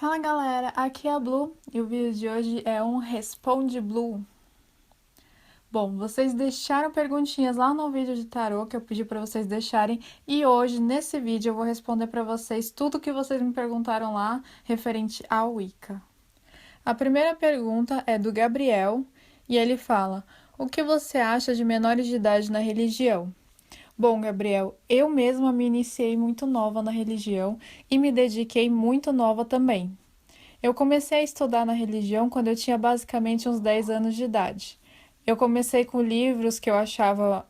Fala galera, aqui é a Blue e o vídeo de hoje é um Responde Blue. Bom, vocês deixaram perguntinhas lá no vídeo de tarô que eu pedi para vocês deixarem e hoje nesse vídeo eu vou responder para vocês tudo que vocês me perguntaram lá referente ao Wicca. A primeira pergunta é do Gabriel e ele fala: o que você acha de menores de idade na religião? Bom, Gabriel, eu mesma me iniciei muito nova na religião e me dediquei muito nova também. Eu comecei a estudar na religião quando eu tinha basicamente uns 10 anos de idade. Eu comecei com livros que eu achava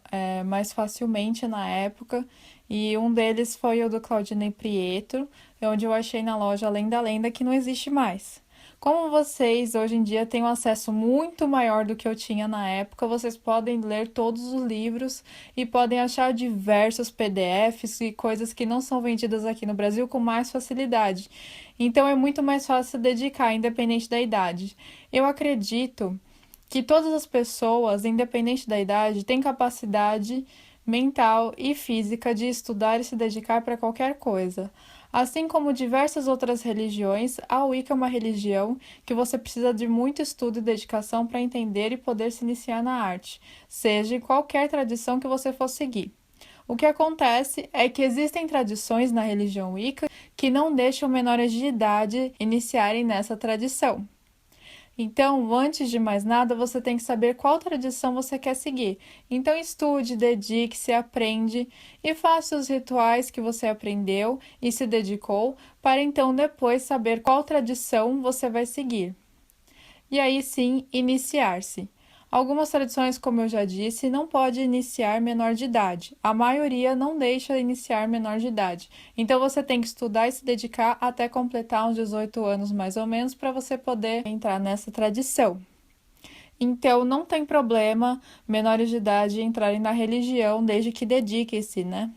mais facilmente na época, e um deles foi o do Claudinei Prieto, onde eu achei na loja Além da Lenda, que não existe mais. Como vocês hoje em dia têm um acesso muito maior do que eu tinha na época, vocês podem ler todos os livros e podem achar diversos PDFs e coisas que não são vendidas aqui no Brasil com mais facilidade. Então é muito mais fácil se dedicar, independente da idade. Eu acredito que todas as pessoas, independente da idade, têm capacidade mental e física de estudar e se dedicar para qualquer coisa. Assim como diversas outras religiões, a Wicca é uma religião que você precisa de muito estudo e dedicação para entender e poder se iniciar na arte, seja em qualquer tradição que você for seguir. O que acontece é que existem tradições na religião Wicca que não deixam menores de idade iniciarem nessa tradição. Então, antes de mais nada, você tem que saber qual tradição você quer seguir. Então, estude, dedique-se, aprende e faça os rituais que você aprendeu e se dedicou, para então depois saber qual tradição você vai seguir. E aí sim, iniciar-se. Algumas tradições, como eu já disse, não pode iniciar menor de idade. A maioria não deixa iniciar menor de idade. Então você tem que estudar e se dedicar até completar uns 18 anos mais ou menos para você poder entrar nessa tradição. Então não tem problema menores de idade entrarem na religião desde que dediquem-se, né?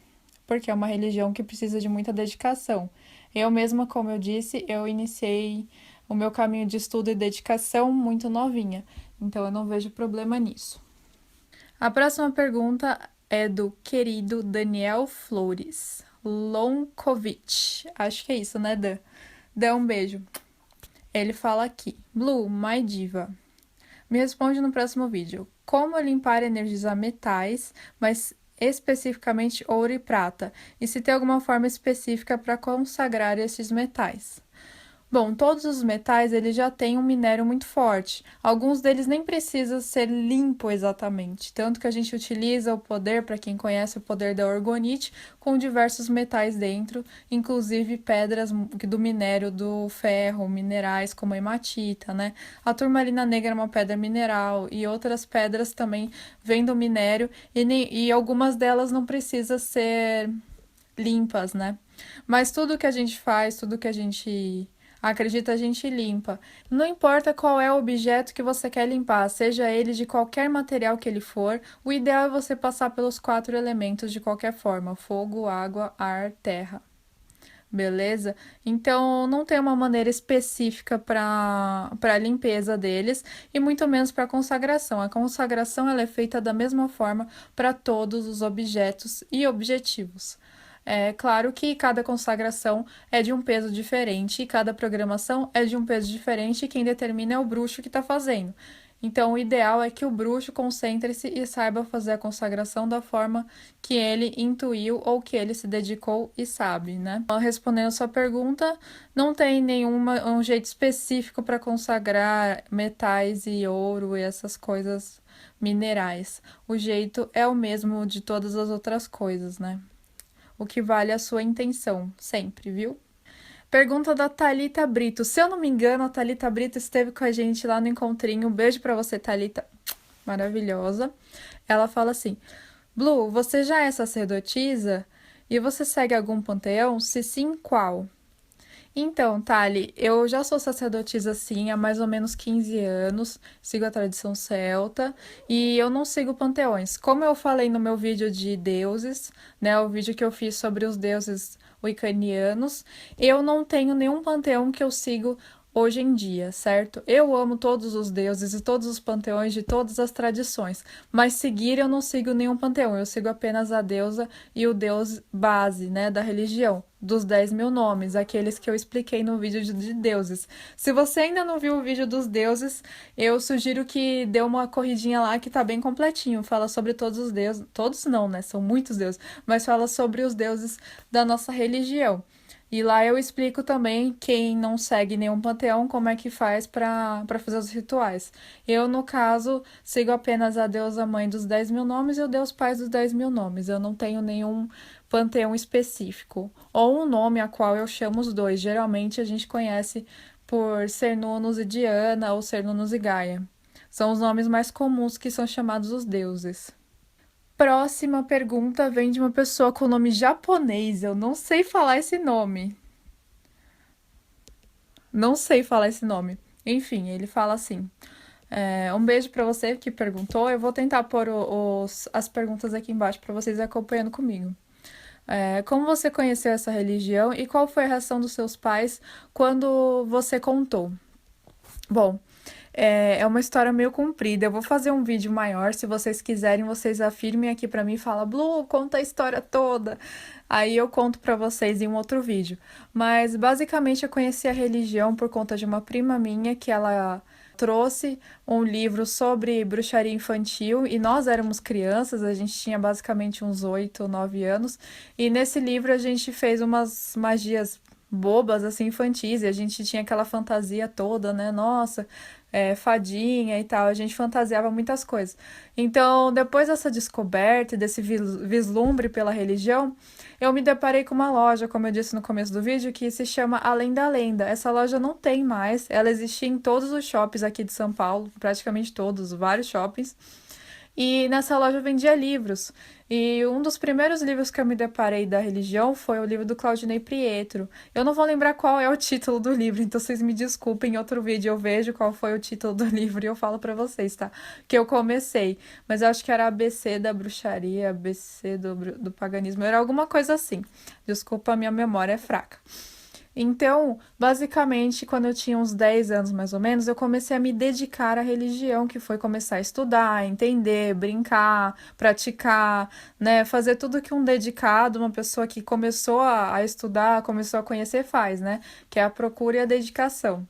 Porque é uma religião que precisa de muita dedicação. Eu mesma, como eu disse, eu iniciei o meu caminho de estudo e dedicação muito novinha, então eu não vejo problema nisso. A próxima pergunta é do querido Daniel Flores Lonkovic. Acho que é isso, né, Dan? Dan, um beijo. Ele fala aqui: Blue, my diva. Me responde no próximo vídeo. Como limpar e energizar metais, mas especificamente ouro e prata, e se tem alguma forma específica para consagrar esses metais. Bom, todos os metais eles já têm um minério muito forte. Alguns deles nem precisam ser limpo exatamente, tanto que a gente utiliza o poder, para quem conhece o poder da orgonite, com diversos metais dentro, inclusive pedras do minério do ferro, minerais como a hematita, né? A turmalina negra é uma pedra mineral e outras pedras também vêm do minério e algumas delas não precisam ser limpas, né? Mas tudo que a gente faz, tudo que a gente acredita, a gente limpa. Não importa qual é o objeto que você quer limpar, seja ele de qualquer material que ele for, o ideal é você passar pelos 4 elementos de qualquer forma: fogo, água, ar, terra. Beleza? Então, não tem uma maneira específica para a limpeza deles e muito menos para a consagração. A consagração ela é feita da mesma forma para todos os objetos e objetivos. É claro que cada consagração é de um peso diferente e cada programação é de um peso diferente e quem determina é o bruxo que está fazendo. Então, o ideal é que o bruxo concentre-se e saiba fazer a consagração da forma que ele intuiu ou que ele se dedicou e sabe, né? Respondendo a sua pergunta, não tem um jeito específico para consagrar metais e ouro e essas coisas minerais. O jeito é o mesmo de todas as outras coisas, né? O que vale é a sua intenção, sempre, viu? Pergunta da Thalita Brito. Se eu não me engano, a Thalita Brito esteve com a gente lá no encontrinho. Um beijo pra você, Thalita. Maravilhosa. Ela fala assim: Blue, você já é sacerdotisa? E você segue algum panteão? Se sim, qual? Então, Thali, eu já sou sacerdotisa sim há mais ou menos 15 anos, sigo a tradição celta e eu não sigo panteões. Como eu falei no meu vídeo de deuses, né, o vídeo que eu fiz sobre os deuses wiccanianos, eu não tenho nenhum panteão que eu sigo hoje em dia, certo? Eu amo todos os deuses e todos os panteões de todas as tradições, mas seguir eu não sigo nenhum panteão, eu sigo apenas a deusa e o deus base, né, da religião. Dos 10.000 nomes, aqueles que eu expliquei no vídeo de deuses. Se você ainda não viu o vídeo dos deuses, eu sugiro que dê uma corridinha lá que tá bem completinho. Fala sobre todos os deuses. Todos não, né? São muitos deuses. Mas fala sobre os deuses da nossa religião. E lá eu explico também, quem não segue nenhum panteão, como é que faz para fazer os rituais. Eu, no caso, sigo apenas a deusa mãe dos 10.000 nomes e o deus pai dos 10.000 nomes. Eu não tenho nenhum panteão específico. Ou um nome a qual eu chamo os dois. Geralmente a gente conhece por Cernunnos e Diana ou Cernunnos e Gaia. São os nomes mais comuns que são chamados os deuses. Próxima pergunta vem de uma pessoa com nome japonês. Eu não sei falar esse nome. Não sei falar esse nome. Enfim, ele fala assim. Um beijo pra você que perguntou. Eu vou tentar pôr as perguntas aqui embaixo pra vocês acompanhando comigo. Como você conheceu essa religião e qual foi a reação dos seus pais quando você contou? Bom, é uma história meio comprida. Eu vou fazer um vídeo maior. Se vocês quiserem, vocês afirmem aqui pra mim e fala, Blue, conta a história toda. Aí eu conto pra vocês em um outro vídeo. Mas basicamente eu conheci a religião por conta de uma prima minha que ela trouxe um livro sobre bruxaria infantil e nós éramos crianças, a gente tinha basicamente uns 8 ou 9 anos, e nesse livro a gente fez umas magias bobas, assim, infantis, e a gente tinha aquela fantasia toda, né? Nossa, fadinha e tal, a gente fantasiava muitas coisas. Então, depois dessa descoberta, desse vislumbre pela religião, eu me deparei com uma loja, como eu disse no começo do vídeo, que se chama Além da Lenda. Essa loja não tem mais, ela existia em todos os shoppings aqui de São Paulo, praticamente todos, vários shoppings. E nessa loja vendia livros. E um dos primeiros livros que eu me deparei da religião foi o livro do Claudinei Pietro. Eu não vou lembrar qual é o título do livro, então vocês me desculpem, em outro vídeo eu vejo qual foi o título do livro e eu falo pra vocês, tá? Que eu comecei, mas eu acho que era ABC da bruxaria, ABC do paganismo, era alguma coisa assim. Desculpa, a minha memória é fraca. Então, basicamente, quando eu tinha uns 10 anos mais ou menos, eu comecei a me dedicar à religião, que foi começar a estudar, entender, brincar, praticar, né? Fazer tudo que um dedicado, uma pessoa que começou a estudar, começou a conhecer, faz, né? Que é a procura e a dedicação.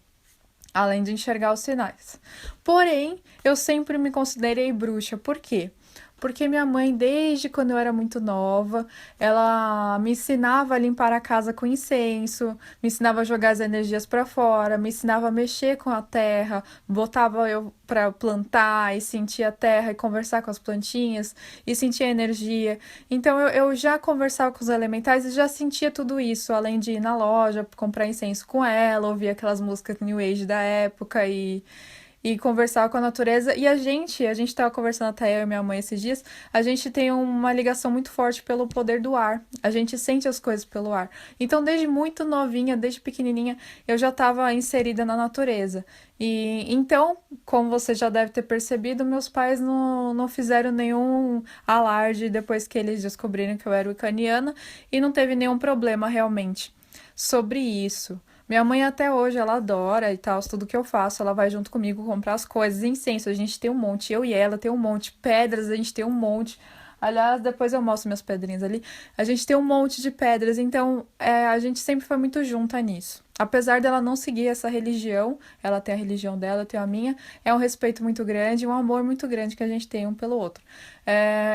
Além de enxergar os sinais. Porém, eu sempre me considerei bruxa. Por quê? Porque minha mãe, desde quando eu era muito nova, ela me ensinava a limpar a casa com incenso, me ensinava a jogar as energias para fora, me ensinava a mexer com a terra, botava eu para plantar e sentir a terra e conversar com as plantinhas e sentir a energia. Então eu já conversava com os elementais e já sentia tudo isso, além de ir na loja, comprar incenso com ela, ouvir aquelas músicas New Age da época e conversar com a natureza. E a gente estava conversando até eu e minha mãe esses dias, a gente tem uma ligação muito forte pelo poder do ar. A gente sente as coisas pelo ar. Então, desde muito novinha, desde pequenininha, eu já estava inserida na natureza. E então, como você já deve ter percebido, meus pais não fizeram nenhum alarde depois que eles descobriram que eu era ucraniana e não teve nenhum problema realmente sobre isso. Minha mãe até hoje, ela adora e tal, tudo que eu faço, ela vai junto comigo comprar as coisas, incenso, a gente tem um monte, eu e ela tem um monte, pedras, a gente tem um monte. Aliás, depois eu mostro minhas pedrinhas ali. A gente tem um monte de pedras, então a gente sempre foi muito junta nisso. Apesar dela não seguir essa religião, ela tem a religião dela, eu tenho a minha, é um respeito muito grande, um amor muito grande que a gente tem um pelo outro.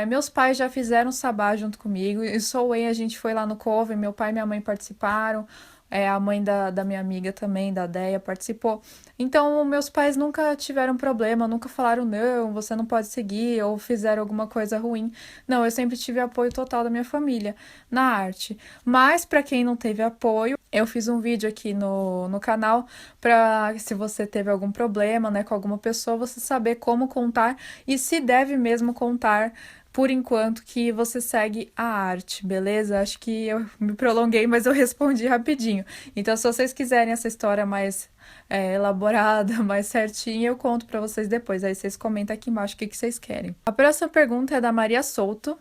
Meus pais já fizeram sabá junto comigo, e Soul, a gente foi lá no Coven, meu pai e minha mãe participaram. A mãe da minha amiga também, da Deia, participou. Então, meus pais nunca tiveram problema, nunca falaram, não, você não pode seguir, ou fizeram alguma coisa ruim. Não, eu sempre tive apoio total da minha família na arte. Mas, para quem não teve apoio, eu fiz um vídeo aqui no canal para, se você teve algum problema, né, com alguma pessoa, você saber como contar e se deve mesmo contar por enquanto que você segue a arte, beleza? Acho que eu me prolonguei, mas eu respondi rapidinho. Então, se vocês quiserem essa história mais elaborada, mais certinha, eu conto pra vocês depois. Aí vocês comentam aqui embaixo o que vocês querem. A próxima pergunta é da Maria Souto.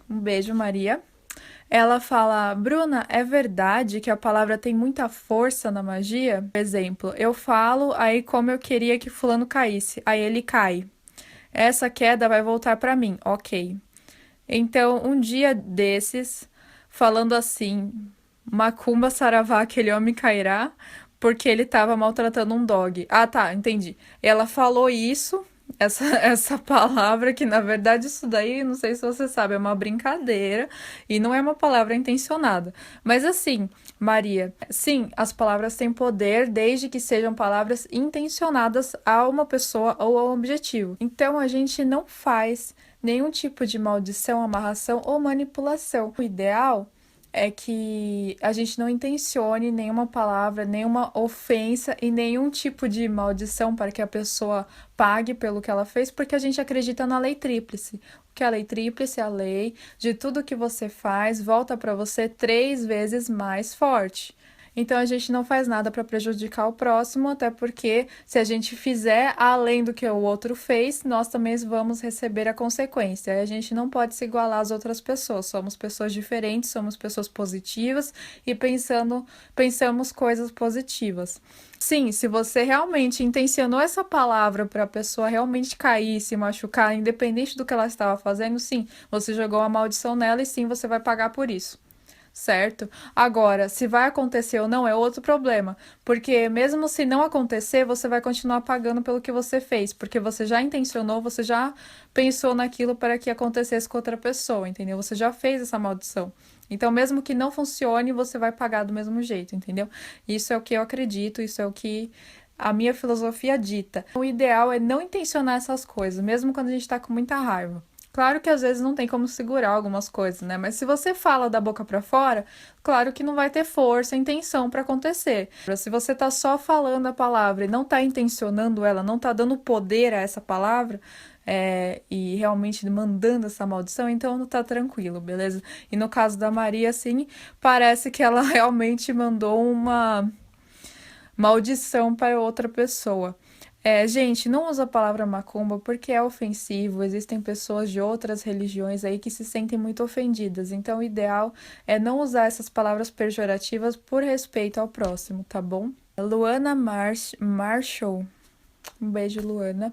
Um beijo, Maria. Ela fala: Bruna, é verdade que a palavra tem muita força na magia? Por exemplo, eu falo, aí como eu queria que fulano caísse, aí ele cai. Essa queda vai voltar pra mim, ok. Então, um dia desses, falando assim, Macumba Saravá, aquele homem cairá, porque ele tava maltratando um dog. Ah, tá, entendi. Ela falou isso, essa palavra, que na verdade isso daí, não sei se você sabe, é uma brincadeira e não é uma palavra intencionada. Mas assim, Maria, sim, as palavras têm poder desde que sejam palavras intencionadas a uma pessoa ou a um objetivo. Então a gente não faz nenhum tipo de maldição, amarração ou manipulação. O ideal é que a gente não intencione nenhuma palavra, nenhuma ofensa e nenhum tipo de maldição para que a pessoa pague pelo que ela fez, porque a gente acredita na lei tríplice. O que é a lei tríplice? A lei de tudo que você faz volta para você 3 vezes mais forte. Então a gente não faz nada para prejudicar o próximo, até porque se a gente fizer além do que o outro fez, nós também vamos receber a consequência. E a gente não pode se igualar às outras pessoas. Somos pessoas diferentes, somos pessoas positivas e pensamos coisas positivas. Sim, se você realmente intencionou essa palavra para a pessoa realmente cair, se machucar, independente do que ela estava fazendo, sim, você jogou uma maldição nela e sim, você vai pagar por isso, certo? Agora, se vai acontecer ou não é outro problema, porque mesmo se não acontecer, você vai continuar pagando pelo que você fez, porque você já intencionou, você já pensou naquilo para que acontecesse com outra pessoa, entendeu? Você já fez essa maldição. Então, mesmo que não funcione, você vai pagar do mesmo jeito, entendeu? Isso é o que eu acredito, isso é o que a minha filosofia dita. O ideal é não intencionar essas coisas, mesmo quando a gente tá com muita raiva. Claro que às vezes não tem como segurar algumas coisas, né? Mas se você fala da boca pra fora, claro que não vai ter força, intenção pra acontecer. Se você tá só falando a palavra e não tá intencionando ela, não tá dando poder a essa palavra, e realmente mandando essa maldição, então não tá tranquilo, beleza? E no caso da Maria, assim, parece que ela realmente mandou uma maldição para outra pessoa. Gente, não usa a palavra macumba porque é ofensivo. Existem pessoas de outras religiões aí que se sentem muito ofendidas. Então, o ideal é não usar essas palavras pejorativas por respeito ao próximo, tá bom? Luana Marshall. Um beijo, Luana.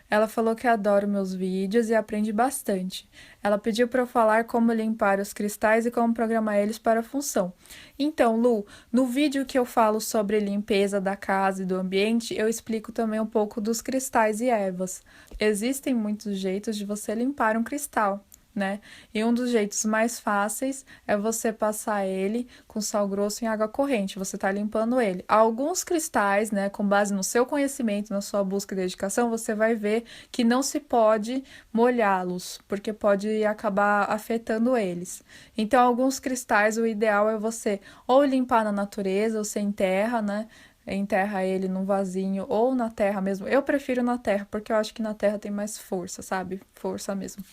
Ela falou que adora meus vídeos e aprende bastante. Ela pediu para eu falar como limpar os cristais e como programar eles para a função. Então, Lu, no vídeo que eu falo sobre limpeza da casa e do ambiente, eu explico também um pouco dos cristais e ervas. Existem muitos jeitos de você limpar um cristal, né? E um dos jeitos mais fáceis é você passar ele com sal grosso em água corrente, você tá limpando ele. Alguns cristais, né, com base no seu conhecimento, na sua busca e dedicação, você vai ver que não se pode molhá-los, porque pode acabar afetando eles. Então, alguns cristais, o ideal é você ou limpar na natureza, ou você enterra, né? Enterra ele num vasinho ou na terra mesmo. Eu prefiro na terra, porque eu acho que na terra tem mais força, sabe? Força mesmo.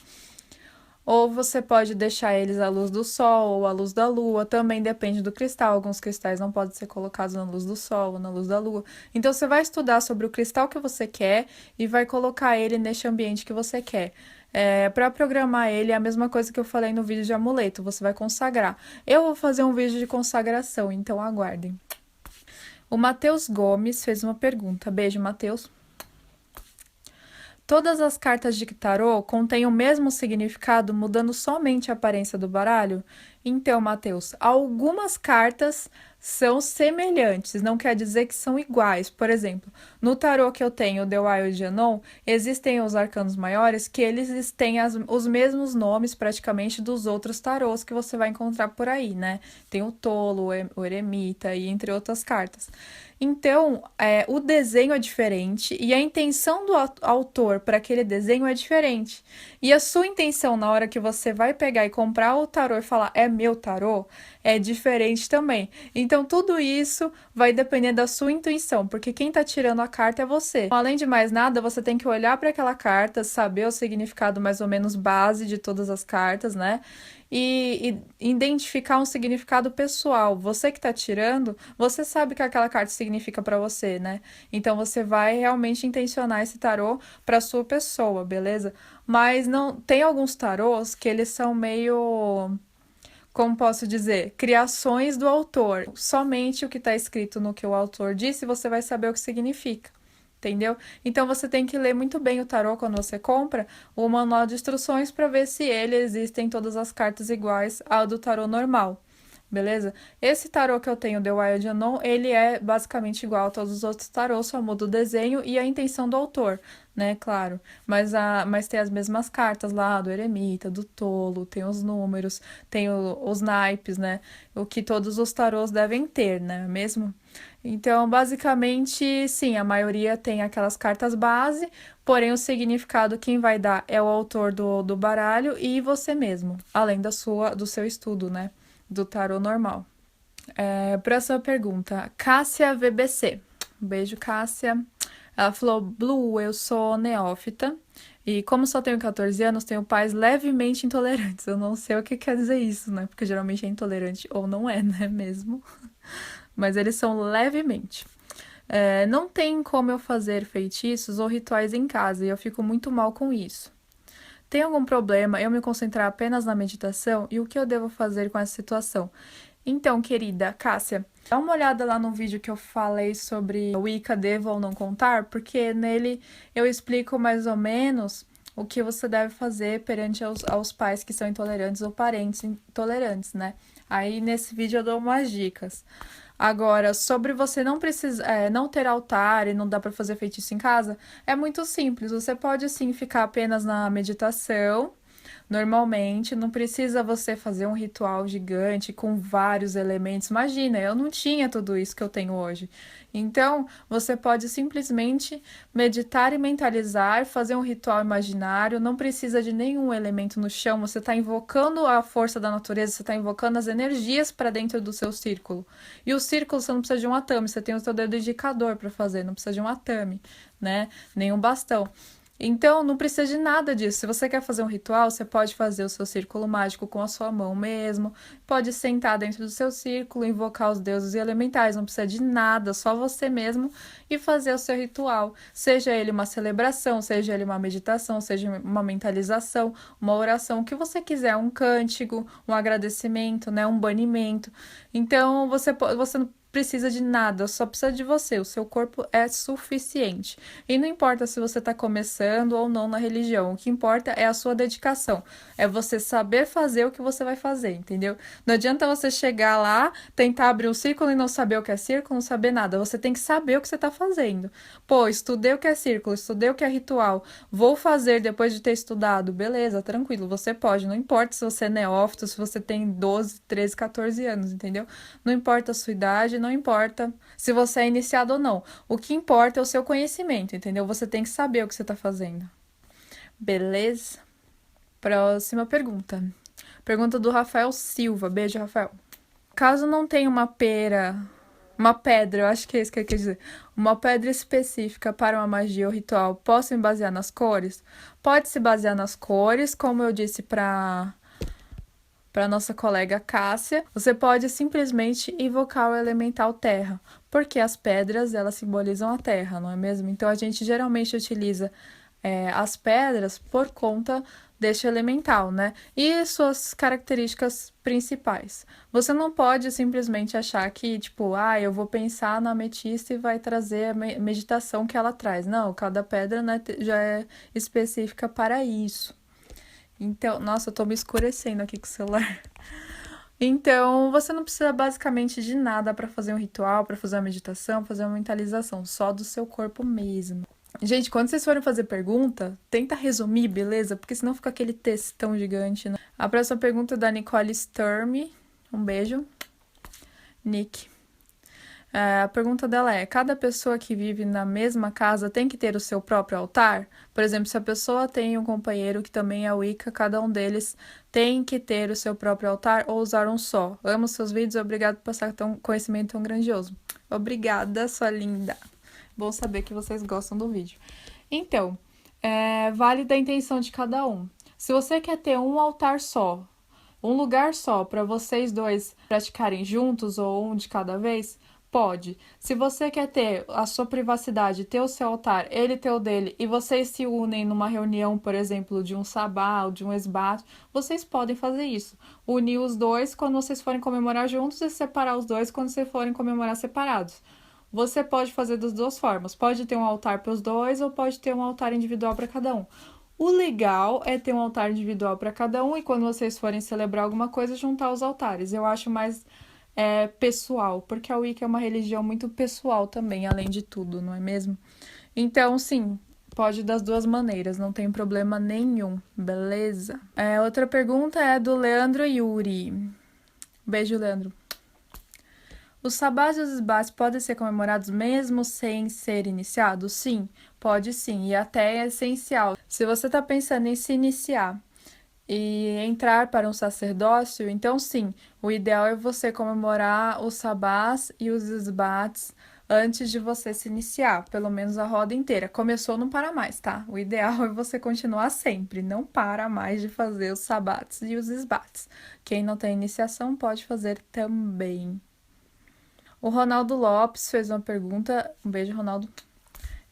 Ou você pode deixar eles à luz do sol ou à luz da lua, também depende do cristal. Alguns cristais não podem ser colocados na luz do sol ou na luz da lua. Então você vai estudar sobre o cristal que você quer e vai colocar ele neste ambiente que você quer. Para programar ele é a mesma coisa que eu falei no vídeo de amuleto, você vai consagrar. Eu vou fazer um vídeo de consagração, então aguardem. O Matheus Gomes fez uma pergunta. Beijo, Matheus. Todas as cartas de tarô contêm o mesmo significado, mudando somente a aparência do baralho? Então, Matheus, algumas cartas são semelhantes, não quer dizer que são iguais. Por exemplo, no tarô que eu tenho, o The Wild Unknown, existem os arcanos maiores que eles têm os mesmos nomes praticamente dos outros tarôs que você vai encontrar por aí, né? Tem o Tolo, o Eremita e entre outras cartas. Então, o desenho é diferente e a intenção do autor para aquele desenho é diferente. E a sua intenção na hora que você vai pegar e comprar o tarô e falar é meu tarô, é diferente também. Então, tudo isso vai depender da sua intuição, porque quem tá tirando a carta é você. Além de mais nada, você tem que olhar para aquela carta, saber o significado mais ou menos base de todas as cartas, né? E identificar um significado pessoal. Você que tá tirando, você sabe o que aquela carta significa para você, né? Então você vai realmente intencionar esse tarô para sua pessoa, beleza? Mas não tem alguns tarôs que eles são meio como posso dizer, criações do autor. Somente o que está escrito no que o autor disse, você vai saber o que significa. Entendeu? Então você tem que ler muito bem o tarô quando você compra o manual de instruções para ver se ele existem todas as cartas iguais ao do tarô normal. Beleza? Esse tarô que eu tenho, The Wild Unknown, ele é basicamente igual a todos os outros tarôs, só muda o desenho e a intenção do autor, né? Claro. Mas tem as mesmas cartas lá, do eremita, do tolo, tem os números, tem os naipes, né? O que todos os tarôs devem ter, né? Mesmo? Então, basicamente, sim, a maioria tem aquelas cartas base, porém o significado quem vai dar é o autor do baralho e você mesmo, além do seu estudo, né? Do tarô normal. Próxima pergunta. Cássia VBC. Um beijo, Cássia. Ela falou: Blue, eu sou neófita e, como só tenho 14 anos, tenho pais levemente intolerantes. Eu não sei o que quer dizer isso, né? Porque geralmente é intolerante ou não é, né? Mesmo. Mas eles são levemente. Não tem como eu fazer feitiços ou rituais em casa e eu fico muito mal com isso. Tem algum problema eu me concentrar apenas na meditação? E o que eu devo fazer com essa situação? Então, querida Cássia, dá uma olhada lá no vídeo que eu falei sobre o Wicca devo ou não contar, porque nele eu explico mais ou menos o que você deve fazer perante aos pais que são intolerantes ou parentes intolerantes, né? Aí nesse vídeo eu dou umas dicas. Agora, sobre você não ter altar e não dá para fazer feitiço em casa, é muito simples. Você pode sim ficar apenas na meditação. Normalmente, não precisa você fazer um ritual gigante com vários elementos. Imagina, eu não tinha tudo isso que eu tenho hoje. Então, você pode simplesmente meditar e mentalizar, fazer um ritual imaginário, não precisa de nenhum elemento no chão, você está invocando a força da natureza, você está invocando as energias para dentro do seu círculo. E o círculo você não precisa de um atame, você tem o seu dedo indicador para fazer, não precisa de um atame, né? Nem um bastão. Então, não precisa de nada disso. Se você quer fazer um ritual, você pode fazer o seu círculo mágico com a sua mão mesmo. Pode sentar dentro do seu círculo, invocar os deuses e elementais. Não precisa de nada, só você mesmo e fazer o seu ritual. Seja ele uma celebração, seja ele uma meditação, seja uma mentalização, uma oração, o que você quiser, um cântico, um agradecimento, né, um banimento. Então, você não precisa de nada, só precisa de você. O seu corpo é suficiente. E não importa se você está começando ou não na religião, o que importa é a sua dedicação. É você saber fazer o que você vai fazer, entendeu? Não adianta você chegar lá, tentar abrir um círculo e não saber o que é círculo, não saber nada. Você tem que saber o que você está fazendo. Pô, estudei o que é círculo, estudei o que é ritual, vou fazer depois de ter estudado. Beleza, tranquilo, você pode. Não importa se você é neófito, se você tem 12, 13, 14 anos, entendeu? Não importa a sua idade, não importa se você é iniciado ou não. O que importa é o seu conhecimento, entendeu? Você tem que saber o que você está fazendo. Beleza? Próxima pergunta. Pergunta do Rafael Silva. Beijo, Rafael. Caso não tenha uma pedra, eu acho que é isso que ele quer dizer. Uma pedra específica para uma magia ou ritual, posso me basear nas cores? Pode se basear nas cores, como eu disse para nossa colega Cássia, você pode simplesmente invocar o elemental terra, porque as pedras, elas simbolizam a terra, não é mesmo? Então, a gente geralmente utiliza as pedras por conta deste elemental, né? E suas características principais. Você não pode simplesmente achar que, tipo, eu vou pensar na ametista e vai trazer a meditação que ela traz. Não, cada pedra, né, já é específica para isso. Então, nossa, eu tô me escurecendo aqui com o celular. Então, você não precisa basicamente de nada para fazer um ritual, para fazer uma meditação, fazer uma mentalização, só do seu corpo mesmo. Gente, quando vocês forem fazer pergunta, tenta resumir, beleza? Porque senão fica aquele textão gigante, né? A próxima pergunta é da Nicole Sturm. Um beijo. Nick. A pergunta dela é: cada pessoa que vive na mesma casa tem que ter o seu próprio altar? Por exemplo, se a pessoa tem um companheiro que também é Wicca, cada um deles tem que ter o seu próprio altar ou usar um só? Amo seus vídeos, obrigado por passar conhecimento tão grandioso. Obrigada, sua linda. Bom saber que vocês gostam do vídeo. Então, vale da intenção de cada um. Se você quer ter um altar só, um lugar só para vocês dois praticarem juntos ou um de cada vez, Pode. Se você quer ter a sua privacidade, ter o seu altar, ele ter o dele, e vocês se unem numa reunião, por exemplo, de um sabá ou de um esbate, vocês podem fazer isso. Unir os dois quando vocês forem comemorar juntos e separar os dois quando vocês forem comemorar separados. Você pode fazer das duas formas. Pode ter um altar para os dois ou pode ter um altar individual para cada um. O legal é ter um altar individual para cada um e quando vocês forem celebrar alguma coisa, juntar os altares. Eu acho mais pessoal, porque a Wicca é uma religião muito pessoal também, além de tudo, não é mesmo? Então, sim, pode das duas maneiras, não tem problema nenhum, beleza? Outra pergunta é do Leandro Yuri. Beijo, Leandro. Os sabás e os esbates podem ser comemorados mesmo sem ser iniciados? Sim, pode sim, e até é essencial. Se você está pensando em se iniciar e entrar para um sacerdócio, então sim, o ideal é você comemorar os sabás e os esbates antes de você se iniciar, pelo menos a roda inteira. Começou, não para mais, tá? O ideal é você continuar sempre, não para mais de fazer os sabates e os esbates. Quem não tem iniciação pode fazer também. O Ronaldo Lopes fez uma pergunta. Um beijo, Ronaldo.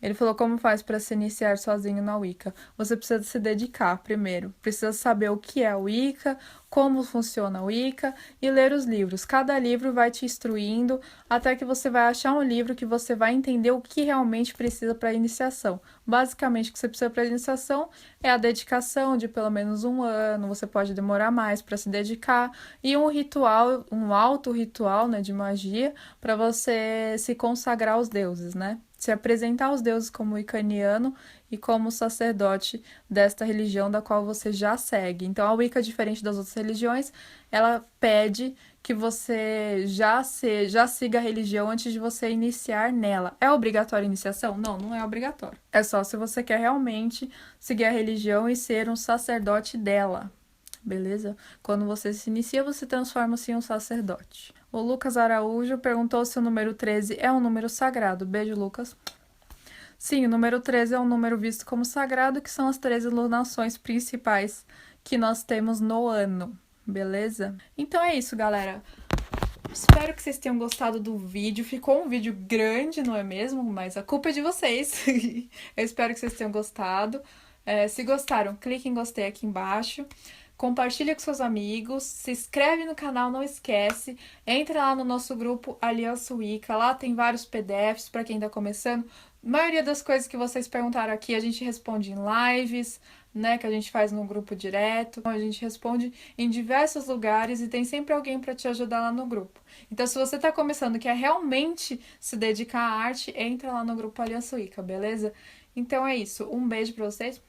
Ele falou como faz para se iniciar sozinho na Wicca. Você precisa se dedicar primeiro. Precisa saber o que é a Wicca, como funciona a Wicca e ler os livros. Cada livro vai te instruindo até que você vai achar um livro que você vai entender o que realmente precisa para a iniciação. Basicamente, o que você precisa para a iniciação é a dedicação de pelo menos 1 ano. Você pode demorar mais para se dedicar e um ritual, um alto ritual, né, de magia para você se consagrar aos deuses, né? Se apresentar aos deuses como wicaniano e como sacerdote desta religião da qual você já segue. Então, a Wicca, diferente das outras religiões, ela pede que você já siga a religião antes de você iniciar nela. É obrigatória a iniciação? Não, não é obrigatório. É só se você quer realmente seguir a religião e ser um sacerdote dela. Beleza? Quando você se inicia, você transforma-se em um sacerdote. O Lucas Araújo perguntou se o número 13 é um número sagrado. Beijo, Lucas. Sim, o número 13 é um número visto como sagrado, que são as 13 lunações principais que nós temos no ano. Beleza? Então é isso, galera. Espero que vocês tenham gostado do vídeo. Ficou um vídeo grande, não é mesmo? Mas a culpa é de vocês. Eu espero que vocês tenham gostado. Se gostaram, clique em gostei aqui embaixo. Compartilha com seus amigos, se inscreve no canal, não esquece. Entra lá no nosso grupo Aliança Wicca, lá tem vários PDFs para quem está começando. A maioria das coisas que vocês perguntaram aqui a gente responde em lives, né, que a gente faz no grupo direto. A gente responde em diversos lugares e tem sempre alguém para te ajudar lá no grupo. Então, se você está começando e quer realmente se dedicar à arte, entra lá no grupo Aliança Wicca, beleza? Então é isso. Um beijo para vocês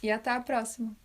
e até a próxima!